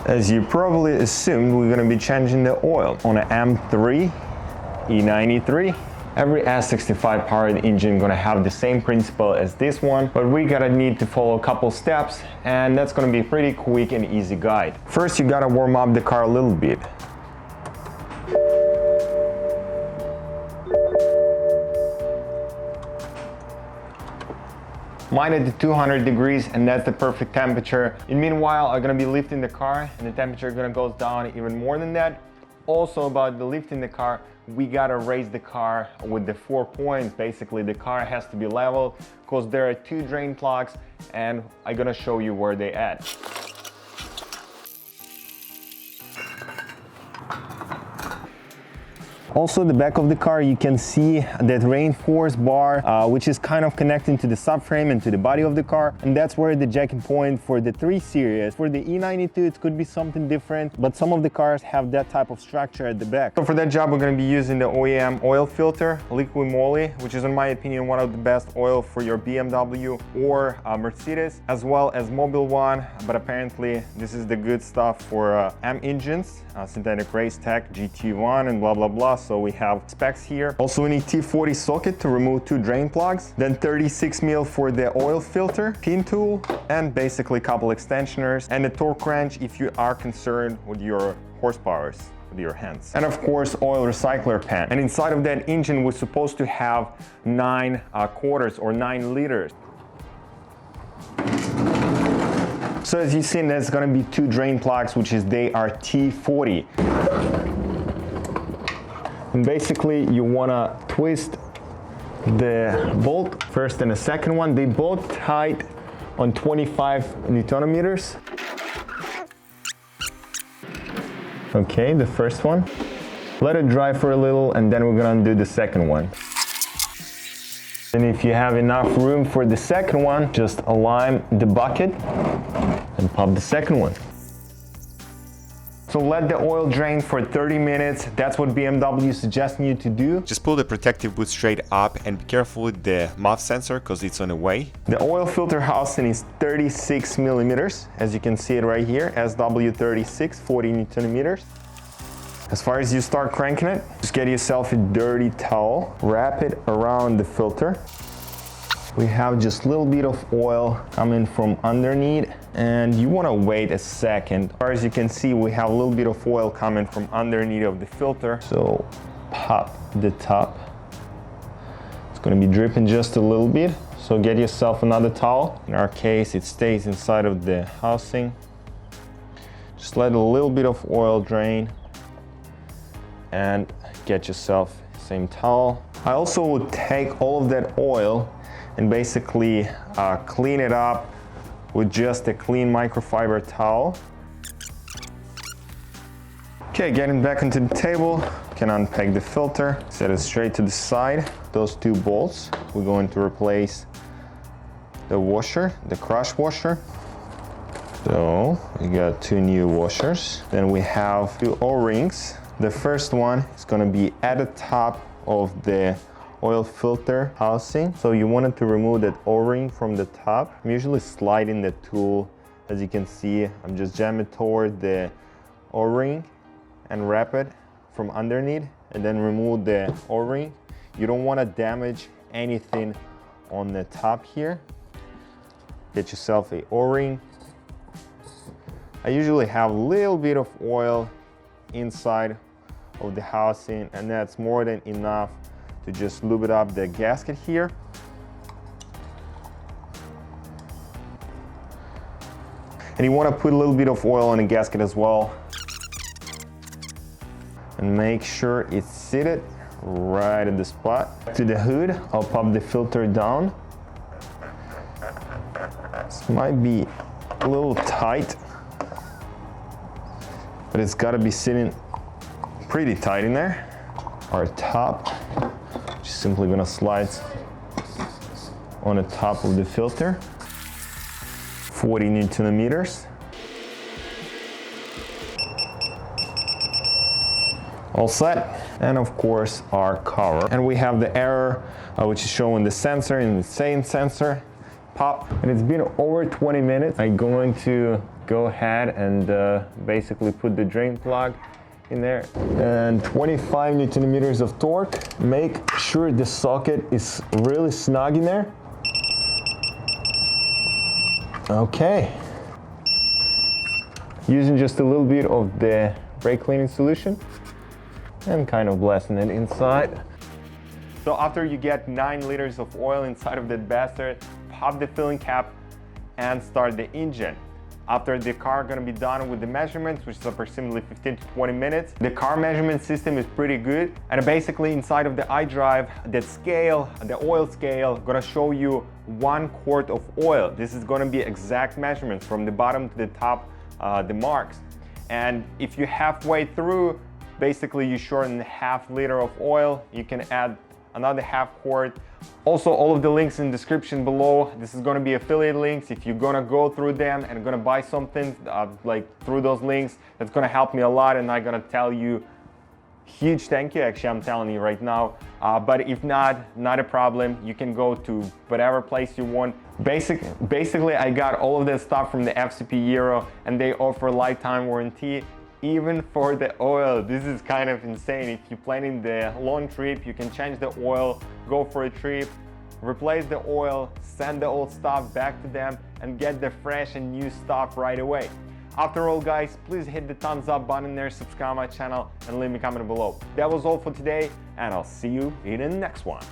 As you probably assumed, we're going to be changing the oil on an M3 e93. Every S65 powered engine gonna have the same principle as this one, but we gotta need to follow a couple steps, and that's gonna be a pretty quick and easy guide. First, you gotta warm up the car a little bit. Mine at the 200 degrees, and that's the perfect temperature. And meanwhile, I'm gonna be lifting the car, and the temperature is gonna go down even more than that. Also about the lifting the car, we gotta raise the car with the 4 points. Basically, the car has to be leveled because there are 2 drain plugs, and I'm gonna show you where they at. Also, the back of the car, you can see that reinforced bar, which is kind of connecting to the subframe and to the body of the car. And that's where the jacking point for the 3 Series. For the e92, it could be something different, but some of the cars have that type of structure at the back. So for that job, we're gonna be using the OEM oil filter, liquid moly, which is in my opinion, one of the best oil for your BMW or Mercedes, as well as Mobil one. But apparently, this is the good stuff for M engines, synthetic race tech, GT1 and blah, blah, blah. So we have specs here. Also, we need T40 socket to remove 2 drain plugs, then 36 mil for the oil filter, pin tool, and basically a couple extensioners, and a torque wrench if you are concerned with your horsepowers with your hands. And of course, oil recycler pan. And inside of that engine, we're supposed to have 9 quarters or 9 liters. So as you've seen, there's gonna be 2 drain plugs, which is they are T40. And basically, you wanna twist the bolt first and the second one. They both tight on 25 Newton meters. Okay, the first one. Let it dry for a little, and then we're gonna undo the second one. And if you have enough room for the second one, just align the bucket and pop the second one. So let the oil drain for 30 minutes. That's what BMW is suggesting you to do. Just pull the protective boot straight up and be careful with the MOF sensor because it's on the way. The oil filter housing is 36 millimeters, as you can see it right here, SW36, 40 Newton meters. As far as you start cranking it, just get yourself a dirty towel, wrap it around the filter. We have just a little bit of oil coming from underneath, and you want to wait a second. As far as you can see, we have a little bit of oil coming from underneath of the filter. So pop the top. It's going to be dripping just a little bit. So get yourself another towel. In our case, it stays inside of the housing. Just let a little bit of oil drain and get yourself the same towel. I also would take all of that oil and basically clean it up with just a clean microfiber towel. Okay, getting back into the table, you can unpack the filter, set it straight to the side. Those 2 bolts, we're going to replace the washer, the crush washer. So we got 2 new washers. Then we have 2 O-rings. The first one is gonna be at the top of the oil filter housing. So you wanted to remove that O-ring from the top. I'm usually sliding the tool. As you can see, I'm just jamming toward the O-ring and wrap it from underneath and then remove the O-ring. You don't want to damage anything on the top here. Get yourself a O-ring. I usually have a little bit of oil inside of the housing, and that's more than enough to just lube it up the gasket here. And you want to put a little bit of oil on the gasket as well. And make sure it's seated right at the spot. To the hood, I'll pop the filter down. This might be a little tight, but it's got to be sitting pretty tight in there. Our top, just simply gonna slide on the top of the filter. 40 Newton meters. All set. And of course our cover. And we have the error, which is showing the sensor and the same sensor. Pop. And it's been over 20 minutes. I'm going to go ahead and basically put the drain plug in there. And 25 Newton meters of torque. Make sure the socket is really snug in there. Okay. Using just a little bit of the brake cleaning solution and kind of blasting it inside. So after you get 9 liters of oil inside of that bastard, pop the filling cap and start the engine. After the car gonna be done with the measurements, which is approximately 15 to 20 minutes, the car measurement system is pretty good. And basically inside of the iDrive, that scale, the oil scale, gonna show you 1 quart of oil. This is gonna be exact measurements from the bottom to the top, the marks. And if you halfway through, basically you shorten half liter of oil, you can add another half quart. Also, all of the links in the description below. This is going to be affiliate links. If you're going to go through them and going to buy something like through those links, that's going to help me a lot, and I'm going to tell you huge thank you. Actually, I'm telling you right now. But if not a problem. You can go to whatever place you want. Basically, I got all of that stuff from the FCP Euro, and they offer lifetime warranty. Even for the oil. This is kind of insane. If you're planning the long trip, you can change the oil, go for a trip, replace the oil, send the old stuff back to them, and get the fresh and new stuff right away. After all, guys, please hit the thumbs up button there, subscribe my channel, and leave me a comment below. That was all for today, and I'll see you in the next one.